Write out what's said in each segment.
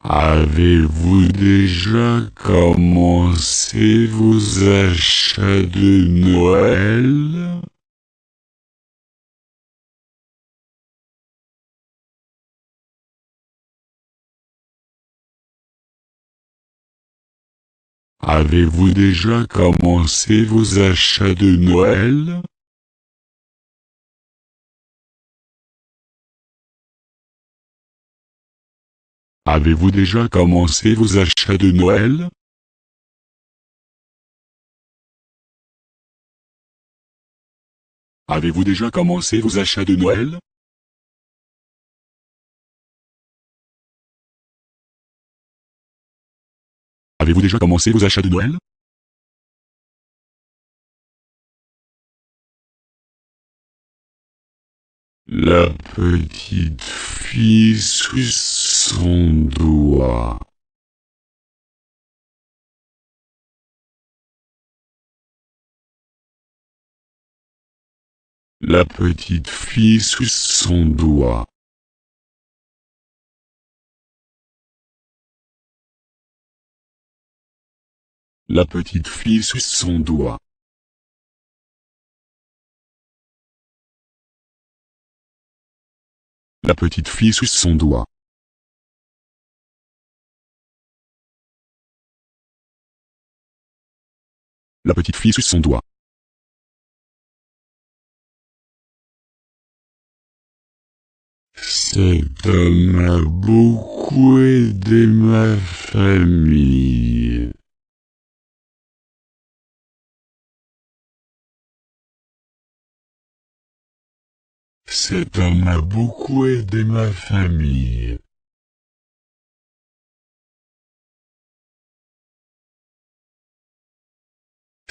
Avez-vous déjà commencé vos achats de Noël? Avez-vous déjà commencé vos achats de Noël? Avez-vous déjà commencé vos achats de Noël? Avez-vous déjà commencé vos achats de Noël? Avez-vous déjà commencé vos achats de Noël? La petite fille suce son doigt. La petite fille suce son doigt. La petite fille suce son doigt. La petite fille suce son doigt. La petite fille suce son doigt. Cet homme a beaucoup aidé ma famille. Cet homme a beaucoup aidé ma famille.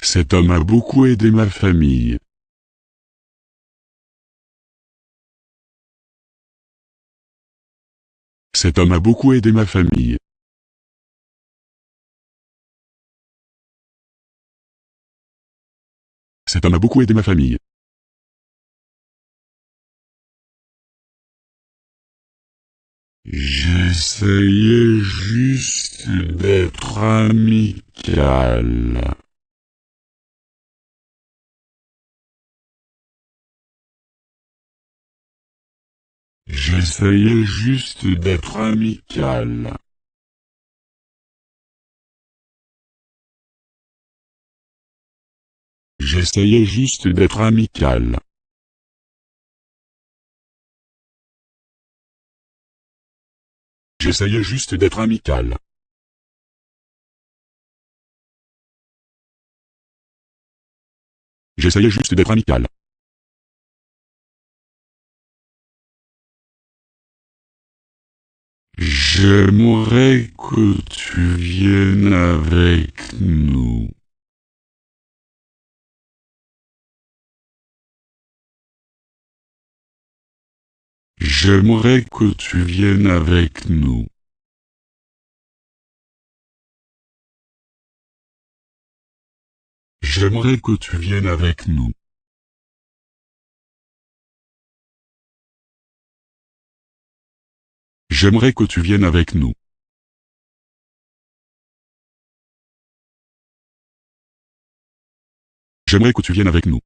Cet homme a beaucoup aidé ma famille. Cet homme a beaucoup aidé ma famille. Cet homme a beaucoup aidé ma famille. J'essayais juste d'être amical. J'essayais juste d'être amical. J'essayais juste d'être amical. J'essayais juste d'être amical. J'essayais juste d'être amical. J'aimerais que tu viennes avec nous. J'aimerais que tu viennes avec nous. J'aimerais que tu viennes avec nous. J'aimerais que tu viennes avec nous. J'aimerais que tu viennes avec nous.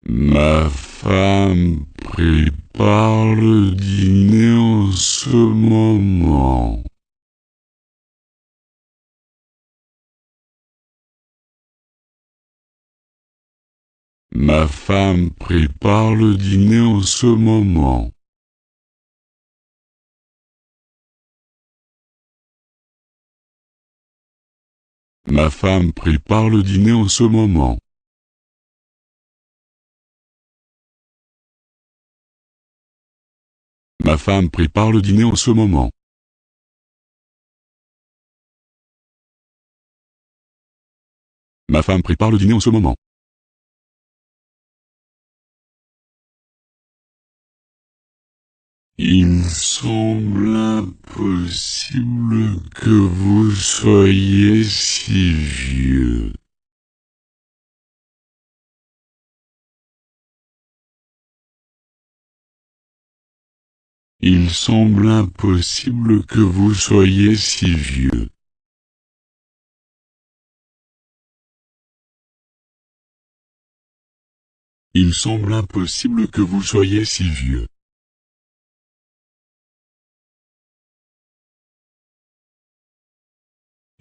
Ma femme prépare le dîner en ce moment. Ma femme prépare le dîner en ce moment. Ma femme prépare le dîner en ce moment. Ma femme prépare le dîner en ce moment. Ma femme prépare le dîner en ce moment. Il semble impossible que vous soyez si vieux. Il semble impossible que vous soyez si vieux. Il semble impossible que vous soyez si vieux.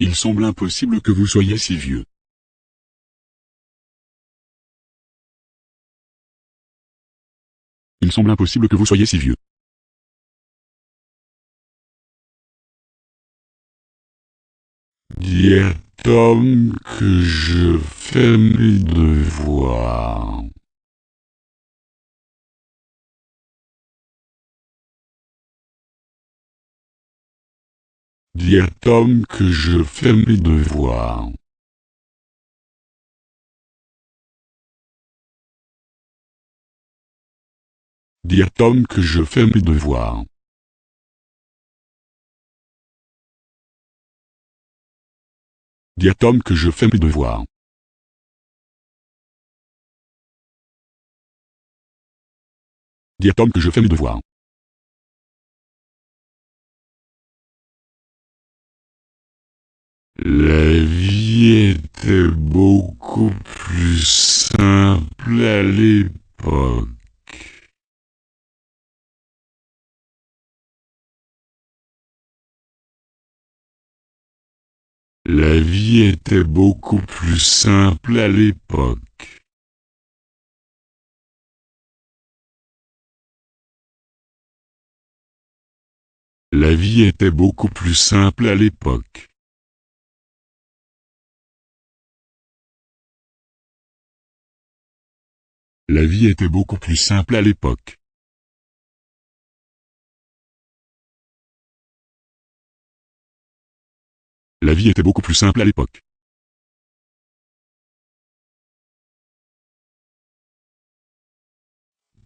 Il semble impossible que vous soyez si vieux. Il semble impossible que vous soyez si vieux. Dis à Tom que je fais mes devoirs. Dis à Tom que je fais mes devoirs. Dis à Tom que je fais mes devoirs. Dis à Tom que je fais mes devoirs. Dis à Tom que je fais mes devoirs. La vie était beaucoup plus simple à l'époque. La vie était beaucoup plus simple à l'époque. La vie était beaucoup plus simple à l'époque. La vie était beaucoup plus simple à l'époque. La vie était beaucoup plus simple à l'époque.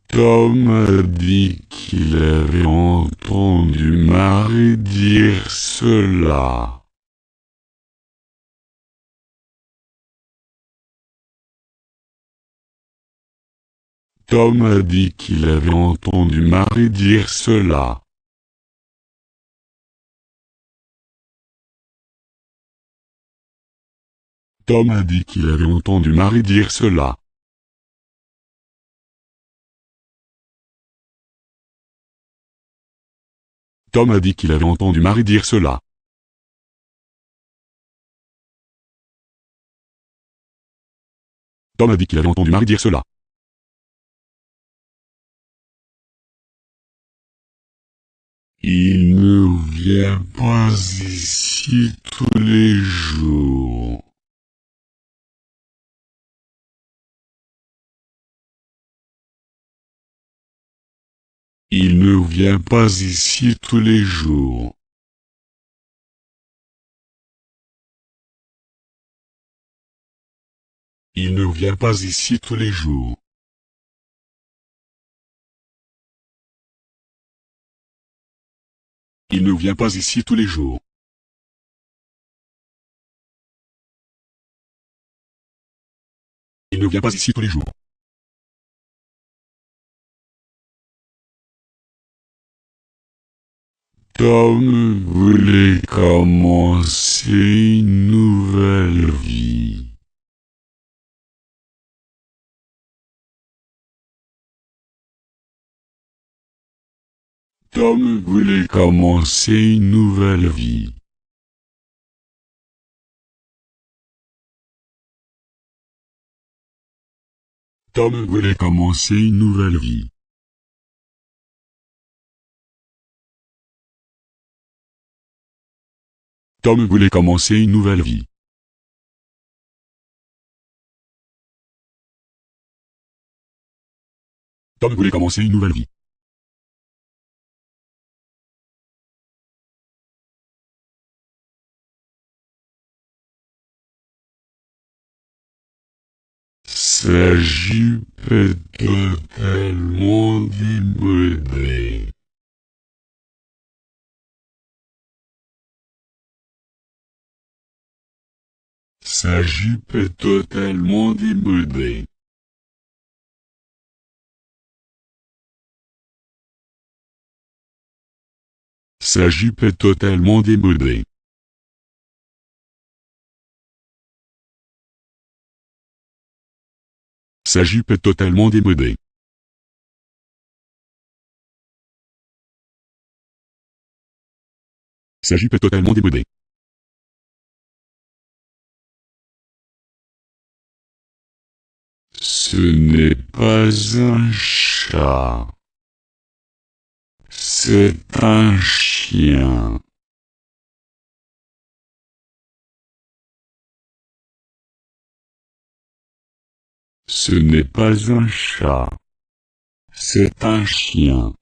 Tom a dit qu'il avait entendu Marie dire cela. Tom a dit qu'il avait entendu Marie dire cela. Tom a dit qu'il avait entendu Marie dire cela. Tom a dit qu'il avait entendu Marie dire cela. Tom a dit qu'il avait entendu Marie dire cela. Il ne vient pas ici tous les jours. Il ne vient pas ici tous les jours. Il ne vient pas ici tous les jours. Il ne vient pas ici tous les jours. Il ne vient pas ici tous les jours. Tom voulait commencer une nouvelle vie. Tom voulait commencer une nouvelle vie. Tom voulait commencer une nouvelle vie. Tom voulait commencer une nouvelle vie. Tom voulait commencer une nouvelle vie. Sa jupe est totalement démodée. Sa jupe est totalement démodée. Sa jupe est totalement démodée. Sa jupe est totalement démodée. Sa jupe est totalement démodée. Ce n'est pas un chat. C'est un chien. Ce n'est pas un chat. C'est un chien.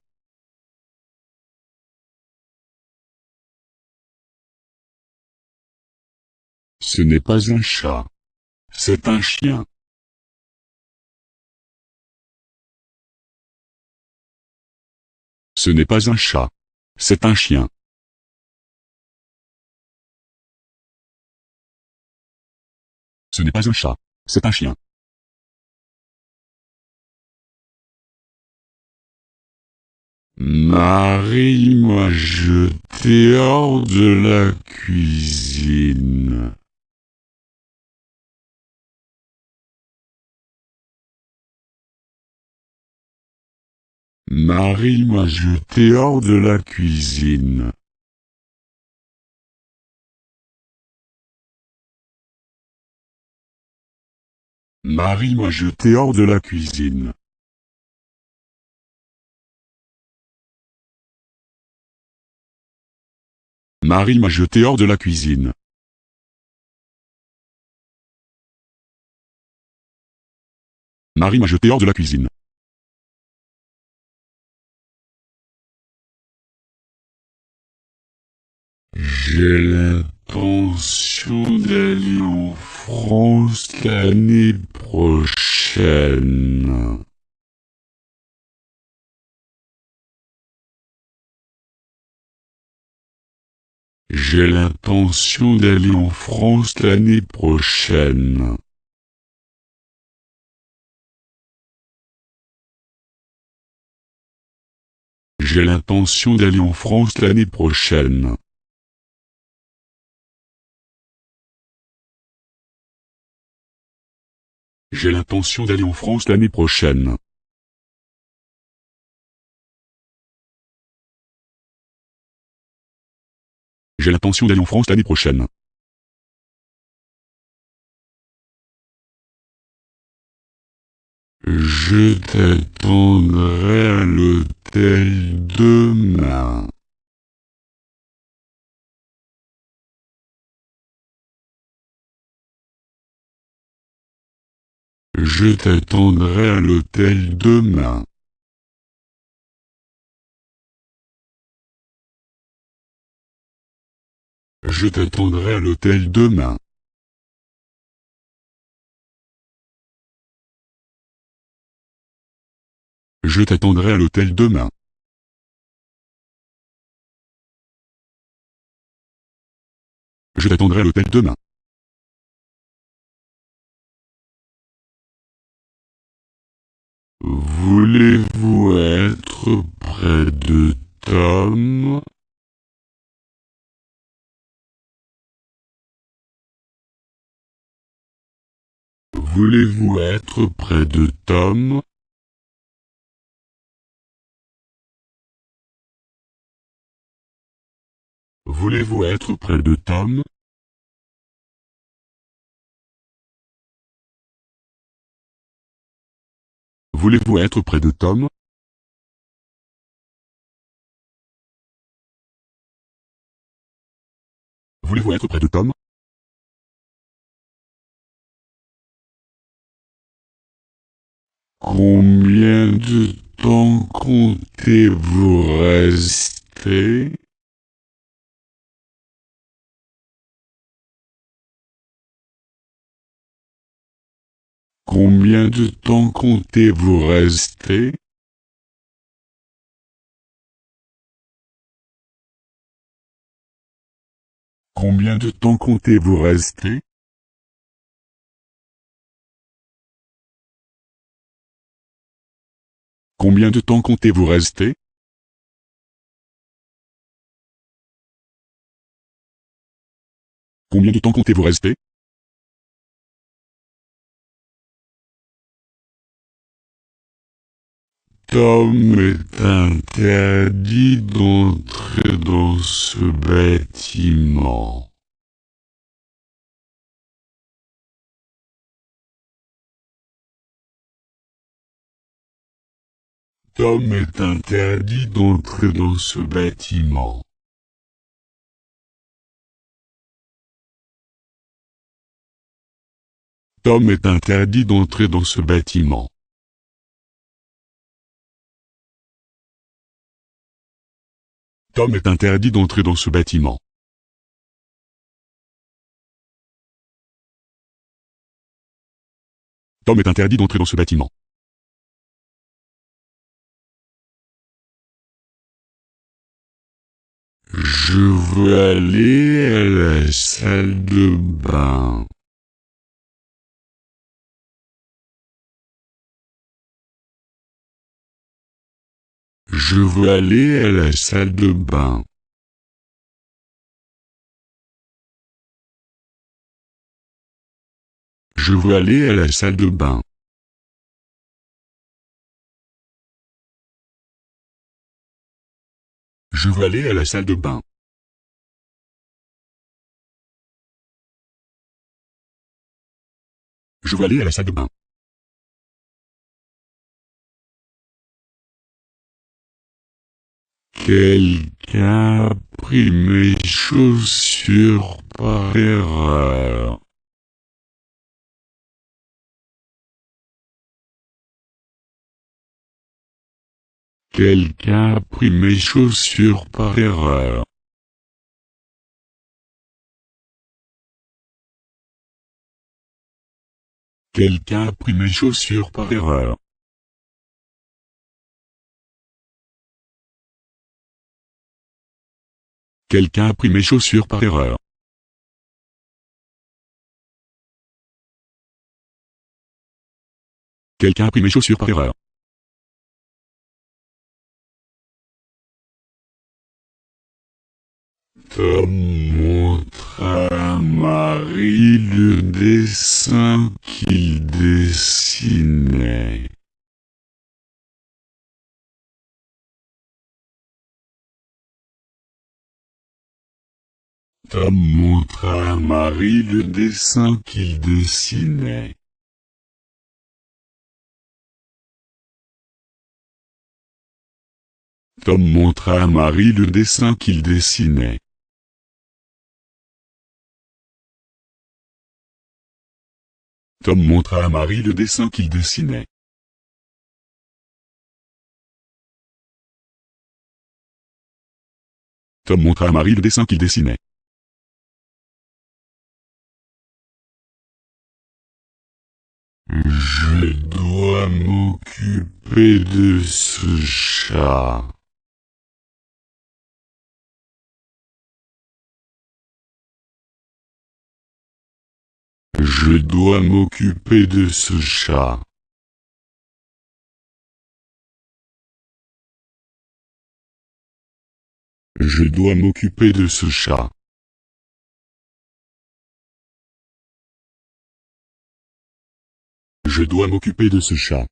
Ce n'est pas un chat. C'est un chien. Ce n'est pas un chat. C'est un chien. Ce n'est pas un chat. C'est un chien. Marie m'a jeté hors de la cuisine. Marie m'a jeté hors de la cuisine. Marie m'a jeté hors de la cuisine. Marie m'a jeté hors de la cuisine. Marie m'a jeté hors de la cuisine. J'ai l'intention d'aller en France l'année prochaine. J'ai l'intention d'aller en France l'année prochaine. J'ai l'intention d'aller en France l'année prochaine. J'ai l'intention d'aller en France l'année prochaine. J'ai l'intention d'aller en France l'année prochaine. Je t'attendrai à l'hôtel demain. Je t'attendrai à l'hôtel demain. Je t'attendrai à l'hôtel demain. Je t'attendrai à l'hôtel demain. Je t'attendrai à l'hôtel demain. Voulez-vous être près de Tom? Voulez-vous être près de Tom? Voulez-vous être près de Tom? Voulez-vous être près de Tom? Voulez-vous être près de Tom? Combien de temps comptez-vous rester? Combien de temps comptez-vous rester? Combien de temps comptez-vous rester? Combien de temps comptez-vous rester? Combien de temps comptez-vous rester? Tom est interdit d'entrer dans ce bâtiment. Tom est interdit d'entrer dans ce bâtiment. Tom est interdit d'entrer dans ce bâtiment. Tom est interdit d'entrer dans ce bâtiment. Tom est interdit d'entrer dans ce bâtiment. Je veux aller à la salle de bain. Je veux aller à la salle de bain. Je veux aller à la salle de bain. Je veux aller à la salle de bain. Je veux aller à la salle de bain. Quelqu'un a pris mes chaussures par erreur. Quelqu'un a pris mes chaussures par erreur. Quelqu'un a pris mes chaussures par erreur. Quelqu'un a pris mes chaussures par erreur. Quelqu'un a pris mes chaussures par erreur. Tom montre à Marie le dessin qu'il dessinait. Tom montre à Marie le dessin qu'il dessinait. Tom montre à Marie le dessin qu'il dessinait. Tom montre à Marie le dessin qu'il dessinait. Tom montre à Marie le dessin qu'il dessinait. Je dois m'occuper de ce chat. Je dois m'occuper de ce chat. Je dois m'occuper de ce chat. Je dois m'occuper de ce chat.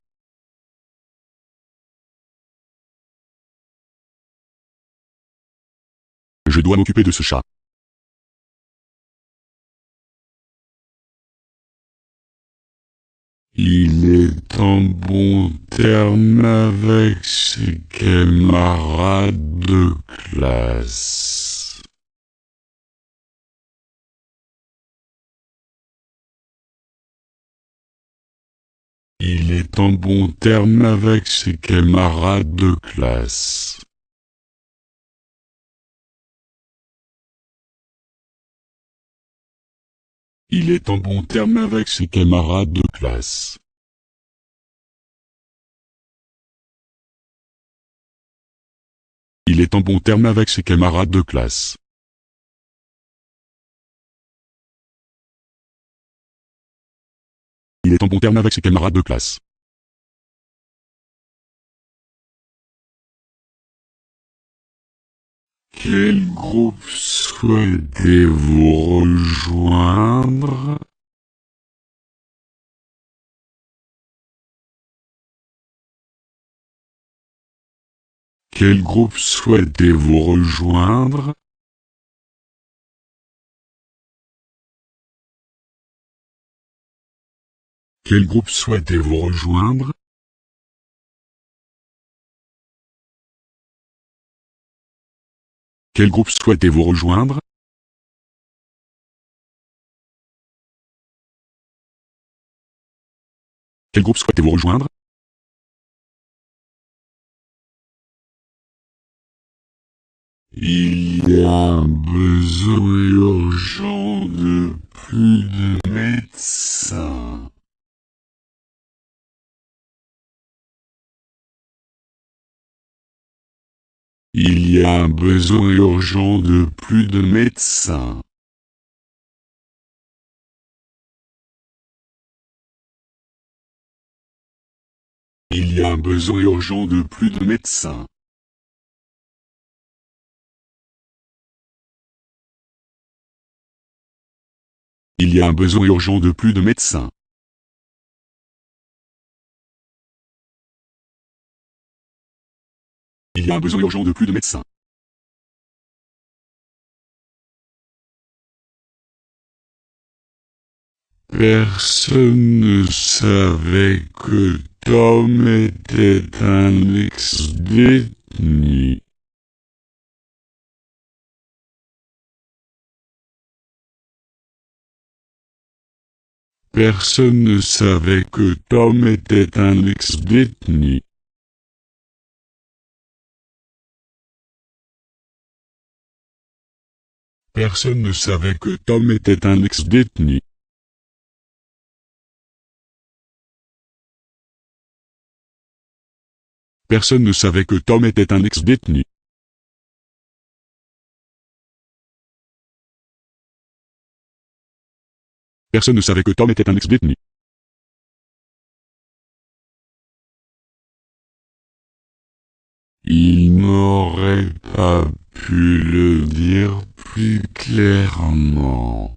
Je dois m'occuper de ce chat. Il est en bon terme avec ses camarades de classe. Il est en bon terme avec ses camarades de classe. Il est en bon terme avec ses camarades de classe. Il est en bon terme avec ses camarades de classe. Il est en bon terme avec ses camarades de classe. Quel groupe souhaitez-vous rejoindre? Quel groupe souhaitez-vous rejoindre? Quel groupe souhaitez-vous rejoindre? Quel groupe souhaitez-vous rejoindre? Quel groupe souhaitez-vous rejoindre? Il y a un besoin urgent de plus de médecins. Il y a un besoin urgent de plus de médecins. Il y a un besoin urgent de plus de médecins. Il y a un besoin urgent de plus de médecins. Il y a un besoin urgent de plus de médecins. Personne ne savait que Tom était un ex-détenu. Personne ne savait que Tom était un ex-détenu. Personne ne savait que Tom était un ex-détenu. Personne ne savait que Tom était un ex-détenu. Personne ne savait que Tom était un ex-détenu. Il n'aurait pas pu le dire plus clairement.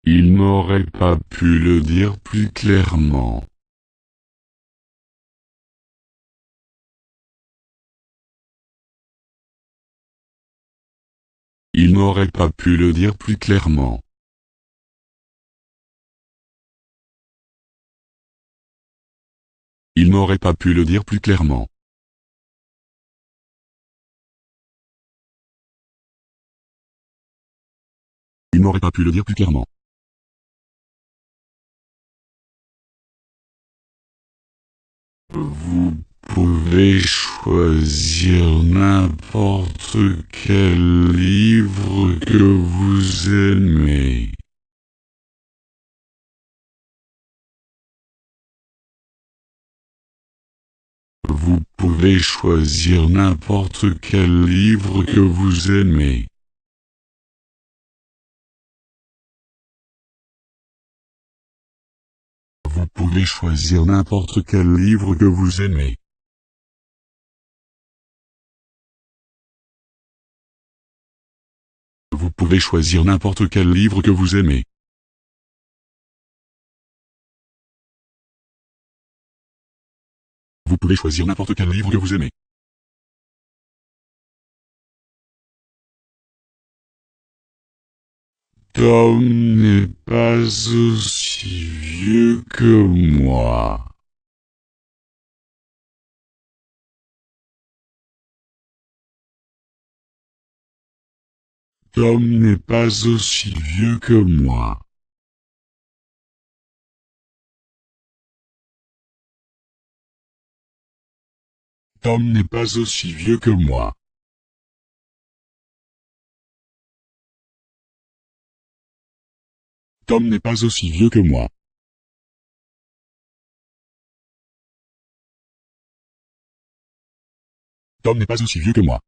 Il n'aurait pas pu le dire plus clairement. Il n'aurait pas pu le dire plus clairement. Il n'aurait pas pu le dire plus clairement. Il n'aurait pas pu le dire plus clairement. Vous pouvez choisir n'importe quel livre que vous aimez. Vous pouvez choisir n'importe quel livre que vous aimez. Vous pouvez choisir n'importe quel livre que vous aimez. Vous pouvez choisir n'importe quel livre que vous aimez. Vous pouvez choisir n'importe quel livre que vous aimez. Tom n'est pas aussi vieux que moi. Tom n'est pas aussi vieux que moi. Tom n'est pas aussi vieux que moi. Tom n'est pas aussi vieux que moi. Tom n'est pas aussi vieux que moi.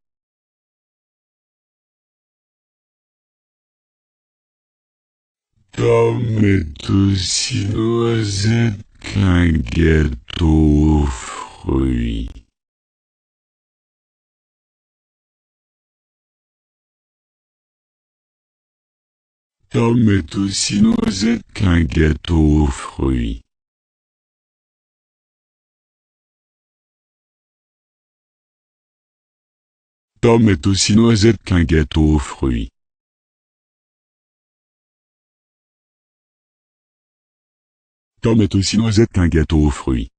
Tom est aussi noisette qu'un gâteau aux fruits. Tom est aussi noisette qu'un gâteau aux fruits. Tom est aussi noisette qu'un gâteau aux fruits. Tom est aussi noisette qu'un gâteau aux fruits.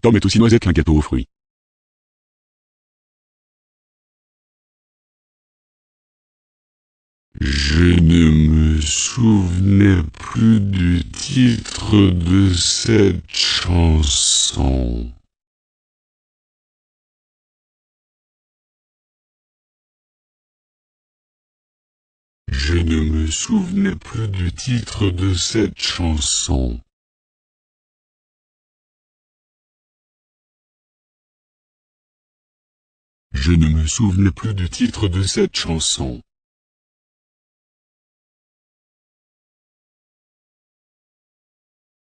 Tom est aussi noisette qu'un gâteau aux fruits. Je ne me souvenais plus du titre de cette chanson. Je ne me souvenais plus du titre de cette chanson. Je ne me souvenais plus du titre de cette chanson.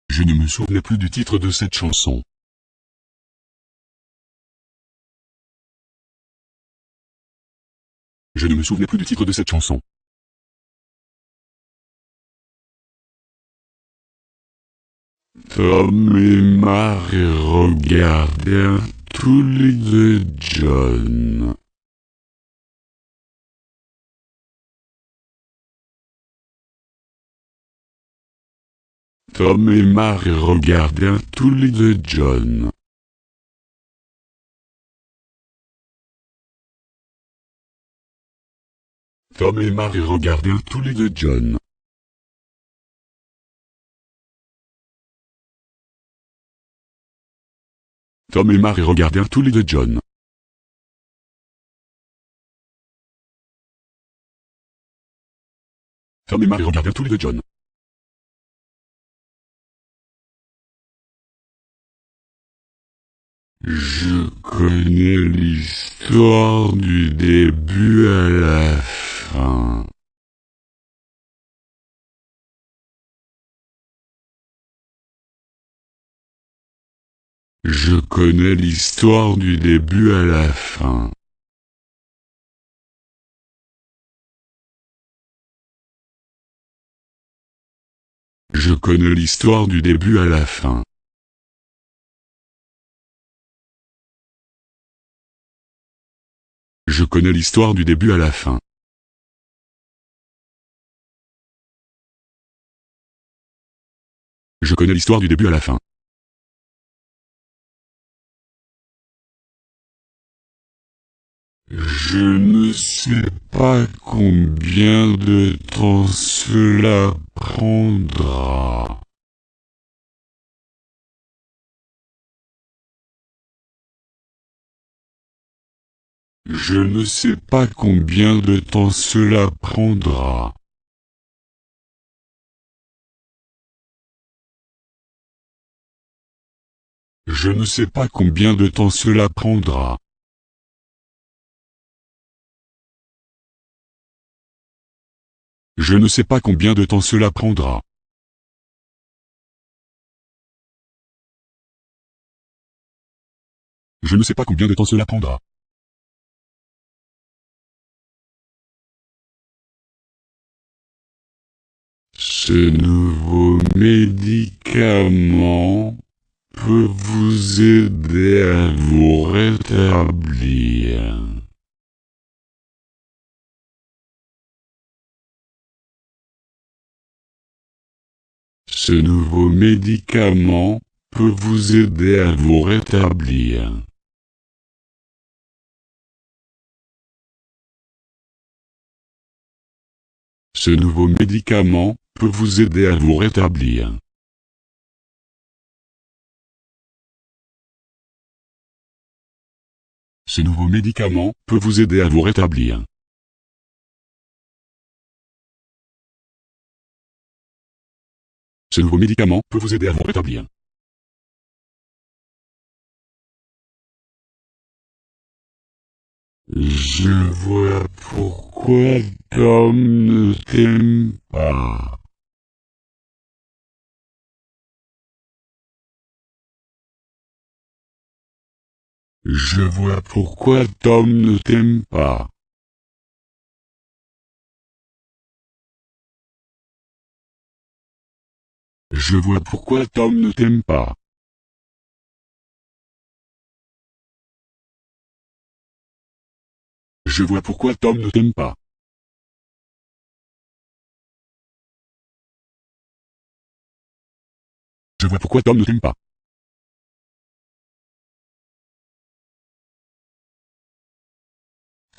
Je ne me souvenais plus du titre de cette chanson. Je ne me souvenais plus du titre de cette chanson. Tom et Mary regardèrent tous les deux John. Tom et Mary regardèrent tous les deux John. Tom et Mary regardèrent tous les deux John. Tom et Mary regardèrent tous les deux John. Tom et Mary regardèrent tous les deux John. Je connais l'histoire du début à la fin. Je connais l'histoire du début à la fin. Je connais l'histoire du début à la fin. Je connais l'histoire du début à la fin. Je connais l'histoire du début à la fin. Je ne sais pas combien de temps cela prendra. Je ne sais pas combien de temps cela prendra. Je ne sais pas combien de temps cela prendra. Je ne sais pas combien de temps cela prendra. Je ne sais pas combien de temps cela prendra. Ce nouveau médicament peut vous aider à vous rétablir. Ce nouveau médicament peut vous aider à vous rétablir. Ce nouveau médicament peut vous aider à vous rétablir. Ce nouveau médicament peut vous aider à vous rétablir. Ce nouveau médicament peut vous aider à vous rétablir. Je vois pourquoi Tom ne t'aime pas. Je vois pourquoi Tom ne t'aime pas. Je vois pourquoi Tom ne t'aime pas. Je vois pourquoi Tom ne t'aime pas. Je vois pourquoi Tom ne t'aime pas.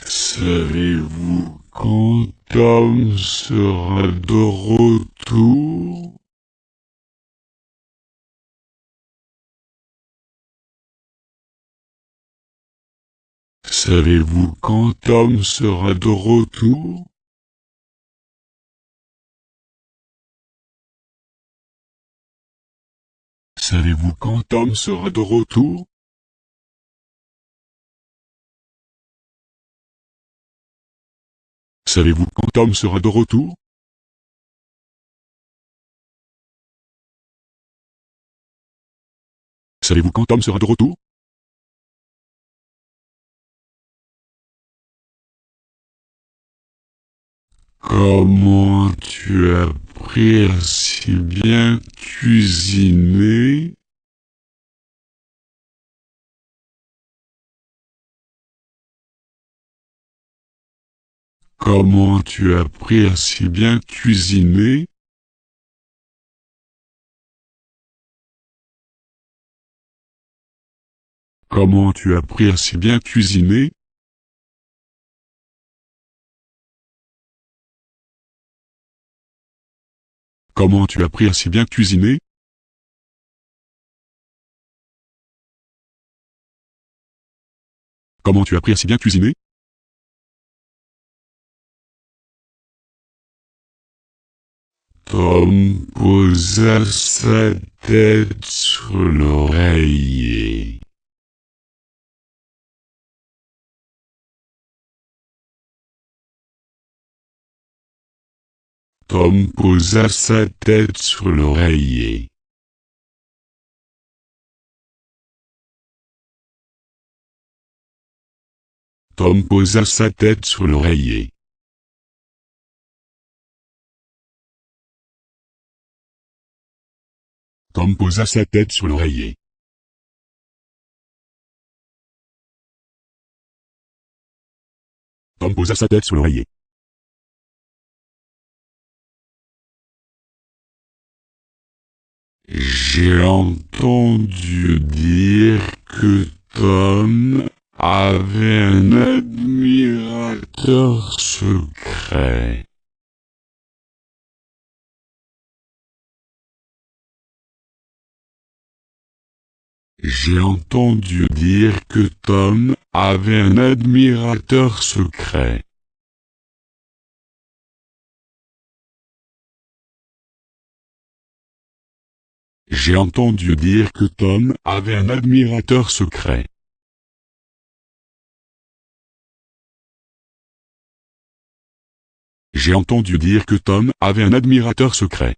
Savez-vous quand Tom sera de retour? Savez-vous quand Tom sera de retour? Savez-vous quand Tom sera de retour? Savez-vous quand Tom sera de retour? Savez-vous quand Tom sera de retour? Comment tu as appris à si bien cuisiner? Comment tu as appris à si bien cuisiner? Comment tu as appris à si bien cuisiner? Comment tu as appris à si bien cuisiner? Comment tu as appris à si bien cuisiner? Tom posa sa tête sur l'oreiller. Tom posa sa tête sur l'oreiller. Tom posa sa tête sur l'oreiller. Tom posa sa tête sur l'oreiller. Tom posa sa tête sur l'oreiller. J'ai entendu dire que Tom avait un admirateur secret. J'ai entendu dire que Tom avait un admirateur secret. J'ai entendu dire que Tom avait un admirateur secret. J'ai entendu dire que Tom avait un admirateur secret.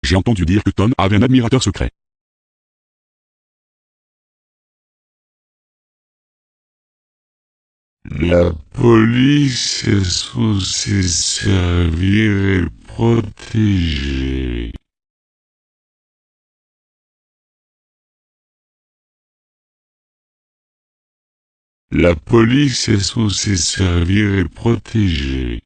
J'ai entendu dire que Tom avait un admirateur secret. La police est censée servir et protéger. La police est censée servir et protéger.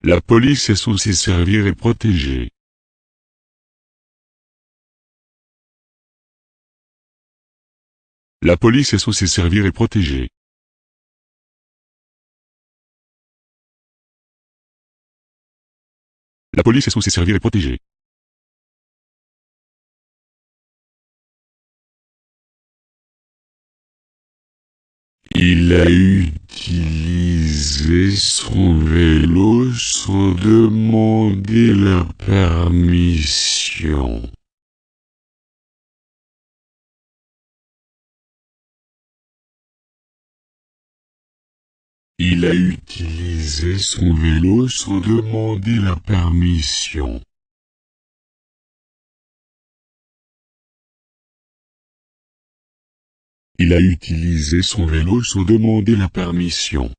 La police est censée servir et protéger. La police est censée servir et protéger. La police est censée servir et protéger. Il a utilisé son vélo sans demander la permission. Il a utilisé son vélo sans demander la permission. Il a utilisé son vélo sans demander la permission.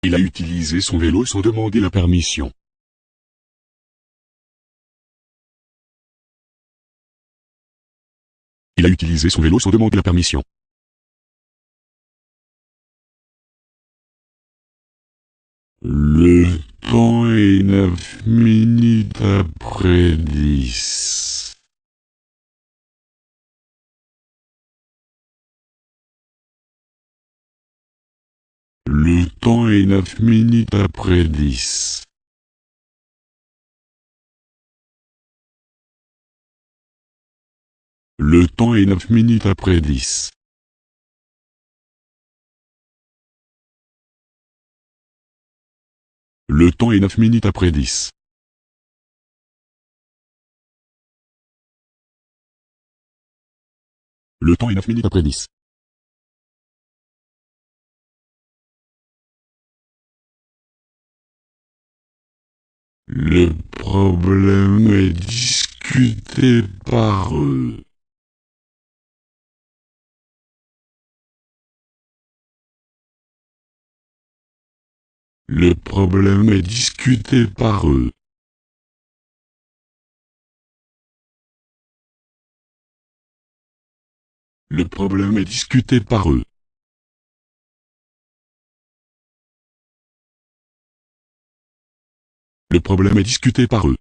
Il a utilisé son vélo sans demander la permission. Il a utilisé son vélo sans demander la permission. Le temps est 9 minutes après 10. Le temps est 9 minutes après 10. Le temps est 9 minutes après 10. Le temps est 9 minutes après 10. Le temps est 9 minutes après 10. Le problème est discuté par eux. Le problème est discuté par eux. Le problème est discuté par eux. Le problème est discuté par eux.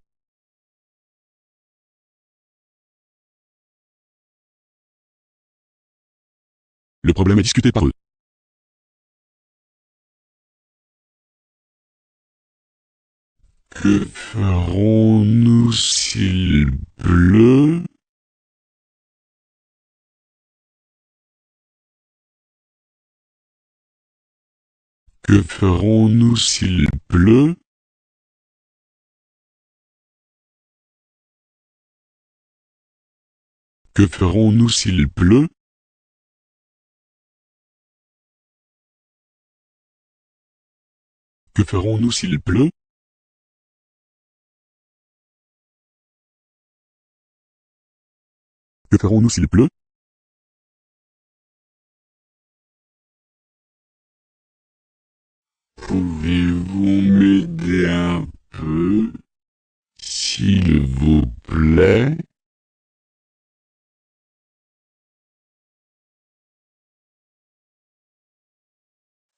Le problème est discuté par eux. Que ferons-nous s'il pleut? Que ferons-nous s'il pleut? Que ferons-nous s'il pleut? Que ferons-nous s'il pleut? Que ferons-nous s'il pleut? Pouvez-vous m'aider un peu, s'il vous plaît?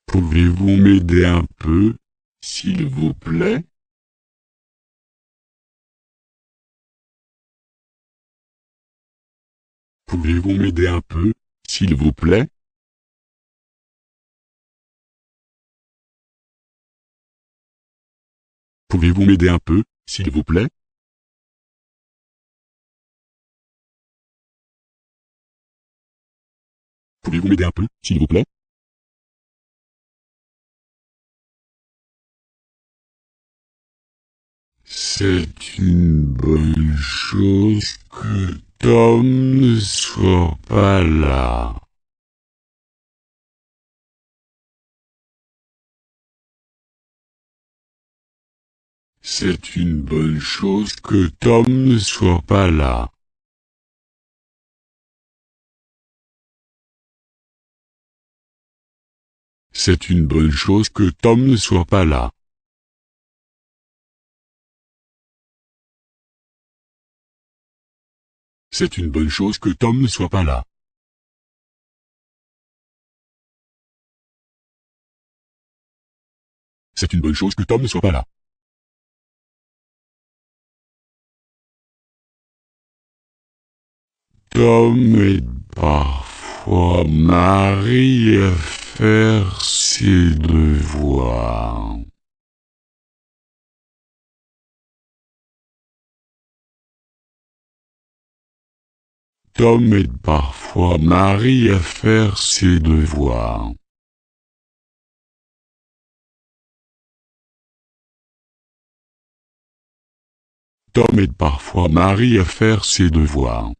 Pouvez-vous m'aider un peu, s'il vous plaît? Pouvez-vous m'aider un peu, s'il vous plaît? Pouvez-vous m'aider un peu, s'il vous plaît? Pouvez-vous m'aider un peu, s'il vous plaît? C'est une bonne chose que Tom ne soit pas là. C'est une bonne chose que Tom ne soit pas là. C'est une bonne chose que Tom ne soit pas là. C'est une bonne chose que Tom ne soit pas là. C'est une bonne chose que Tom ne soit pas là. Tom aide parfois Marie à faire ses devoirs. Tom aide parfois Marie à faire ses devoirs. Tom aide parfois Marie à faire ses devoirs.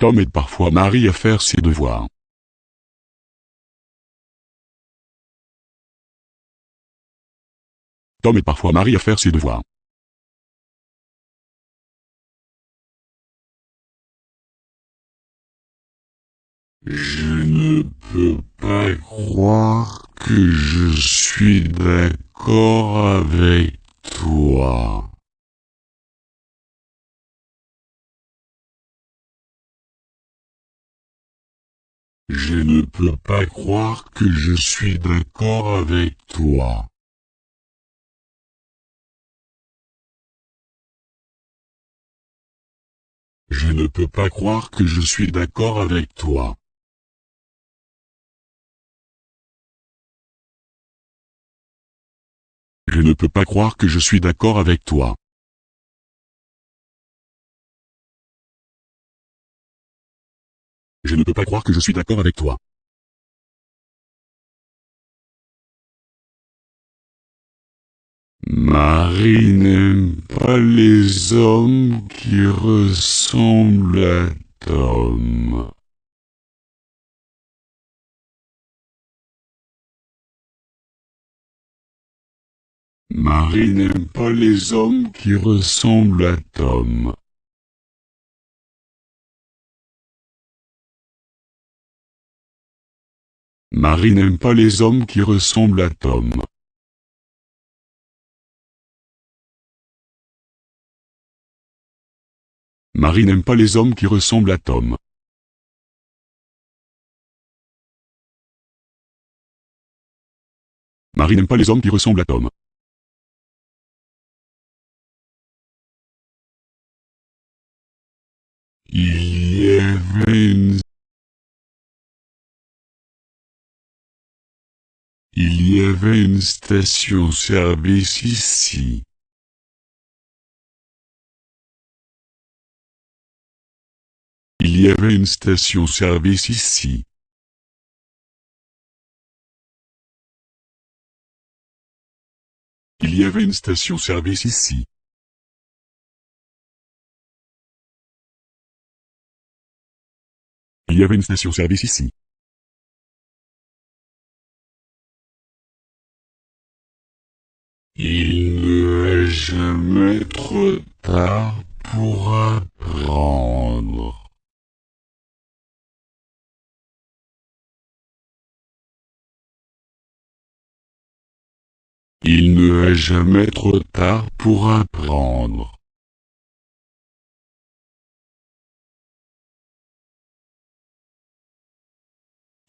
Tom aide parfois Marie à faire ses devoirs. Tom aide parfois Marie à faire ses devoirs. Je ne peux pas croire que je suis d'accord avec toi. Je ne peux pas croire que je suis d'accord avec toi. Je ne peux pas croire que je suis d'accord avec toi. Je ne peux pas croire que je suis d'accord avec toi. Je ne peux pas croire que je suis d'accord avec toi. Marie n'aime pas les hommes qui ressemblent à Tom. Marie n'aime pas les hommes qui ressemblent à Tom. Marie n'aime pas les hommes qui ressemblent à Tom. Marie n'aime pas les hommes qui ressemblent à Tom. Marie n'aime pas les hommes qui ressemblent à Tom. Il y avait une station-service ici. Il y avait une station-service ici. Il y avait une station-service ici. Il y avait une station-service ici. Il ne est jamais trop tard pour apprendre. Il ne est jamais trop tard pour apprendre.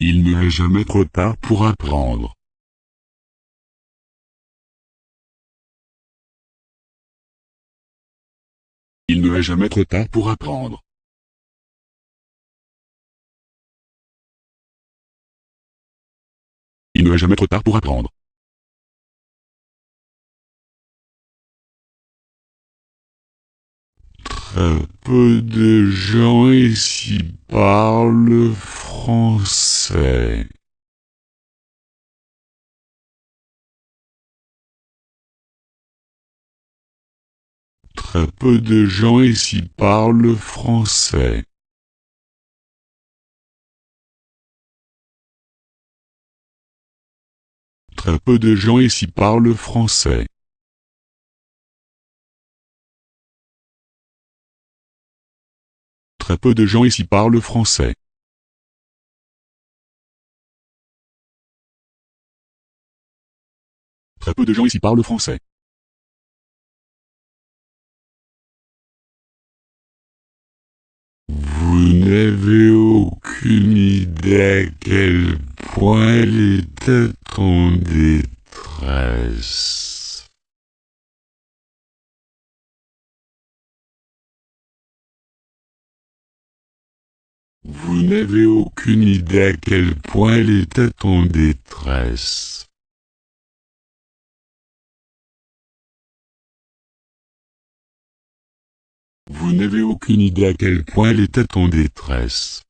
Il ne est jamais trop tard pour apprendre. Il ne est jamais trop tard pour apprendre. Il ne est jamais trop tard pour apprendre. Très peu de gens ici parlent français. Très peu de gens ici parlent français. Très peu de gens ici parlent français. Très peu de gens ici parlent français. Très peu de gens ici parlent français. Vous n'avez aucune idée à quel point elle était en détresse. Vous n'avez aucune idée à quel point elle était en détresse. Vous n'avez aucune idée à quel point elle était en détresse.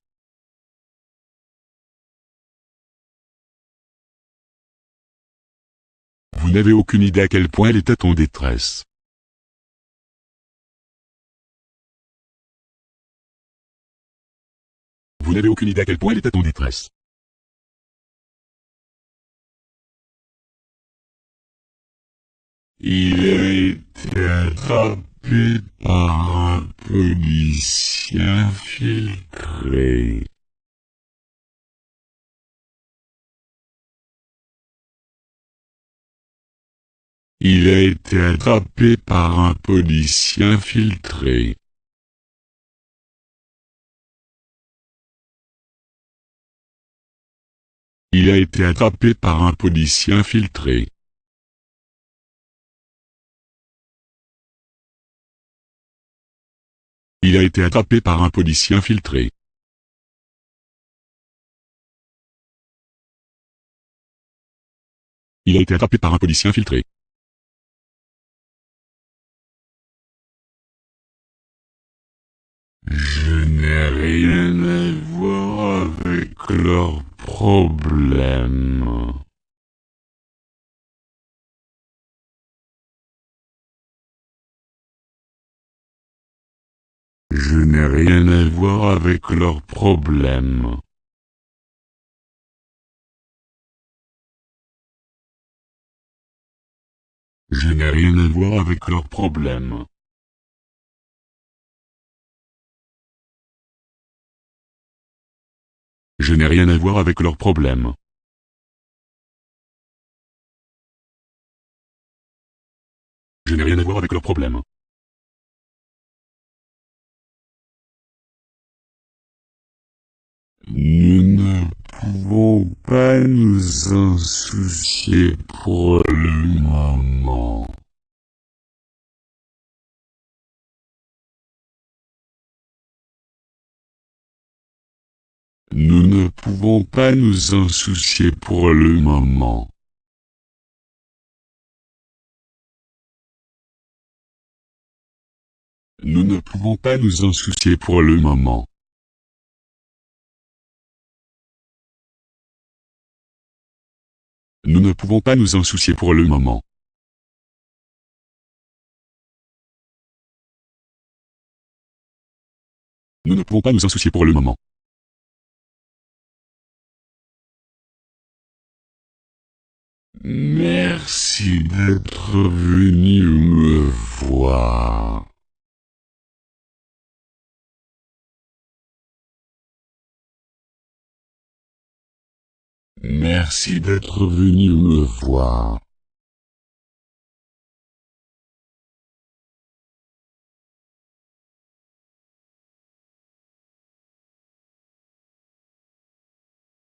Vous n'avez aucune idée à quel point elle était en détresse. Vous n'avez aucune idée à quel point elle était en détresse. Il a été attrapé par un policier infiltré. Il a été attrapé par un policier infiltré. Il a été attrapé par un policier infiltré. Il a été attrapé par un policier infiltré. Il a été attrapé par un policier infiltré. Je n'ai rien à voir avec leurs problèmes. Je n'ai rien à voir avec leurs problèmes. Je n'ai rien à voir avec leurs problèmes. Je n'ai rien à voir avec leurs problèmes. Je n'ai rien à voir avec leurs problèmes. Nous ne pouvons pas nous en soucier pour le moment. Nous ne pouvons pas nous en soucier pour le moment. Nous ne pouvons pas nous en soucier pour le moment. Nous ne pouvons pas nous en soucier pour le moment. Nous ne pouvons pas nous en soucier pour le moment. Merci d'être venu me voir. Merci d'être venu me voir.